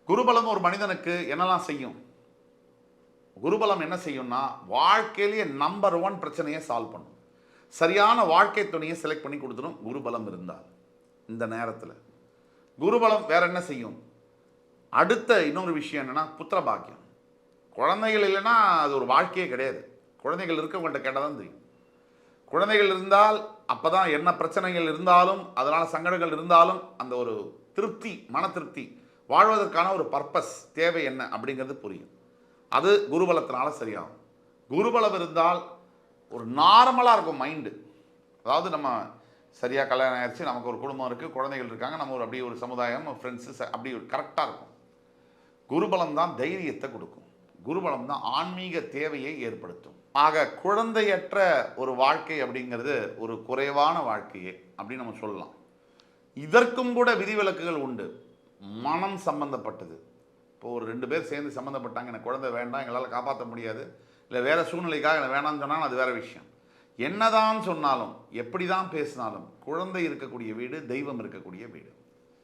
குருபலம் ஒரு மனிதனுக்கு என்னெல்லாம் செய்யும்? குருபலம் என்ன செய்யும்னா, வாழ்க்கையிலேயே நம்பர் 1 பிரச்சனையை சால்வ் பண்ணும். சரியான வாழ்க்கை துணையை செலக்ட் பண்ணி கொடுத்துடும் குருபலம் இருந்தால். இந்த நேரத்தில் குருபலம் வேற என்ன செய்யும்? அடுத்த இன்னொரு விஷயம் என்னன்னா, புத்திர பாக்கியம். குழந்தைகள் இல்லைன்னா அது ஒரு வாழ்க்கையே கிடையாது. குழந்தைகள் இருக்கவங்கள்ட்ட கேட்டால் தான் தெரியும். குழந்தைகள் இருந்தால் அப்போ தான் என்ன பிரச்சனைகள் இருந்தாலும், அதனால் சங்கடங்கள் இருந்தாலும், அந்த ஒரு திருப்தி, மன திருப்தி, வாழ்வதற்கான ஒரு பர்பஸ் தேவை என்ன அப்படிங்கிறது புரியும். அது குருபலத்தினால சரியாகும். குருபலம் இருந்தால் ஒரு நார்மலாக இருக்கும் மைண்டு. அதாவது நம்ம சரியாக கல்யாணம் ஆயிடுச்சு, நமக்கு ஒரு குடும்பம் இருக்குது, குழந்தைகள் இருக்காங்க, நம்ம ஒரு அப்படி ஒரு சமுதாயம், ஃப்ரெண்ட்ஸு, அப்படி ஒரு கரெக்டாக இருக்கும். குருபலம் தான் தைரியத்தை கொடுக்கும். குருபலம் தான் ஆன்மீக தேவையை ஏற்படுத்தும். ஆக குழந்தையற்ற ஒரு வாழ்க்கை அப்படிங்கிறது ஒரு குறைவான வாழ்க்கையே அப்படின்னு நம்ம சொல்லலாம். இதற்கும் கூட விதிவிலக்குகள் உண்டு. மனம் சம்பந்தப்பட்டது. இப்போ ஒரு 2 பேர் சேர்ந்து சம்மந்தப்பட்டாங்க, எனக்கு குழந்தை வேண்டாம், எங்களால் காப்பாற்ற முடியாது, இல்லை வேறு சூழ்நிலைக்காக எனக்கு வேணாம்னு சொன்னாலும் அது வேறு விஷயம். என்னதான் சொன்னாலும், எப்படி தான் பேசினாலும், குழந்தை இருக்கக்கூடிய வீடு தெய்வம் இருக்கக்கூடிய வீடு.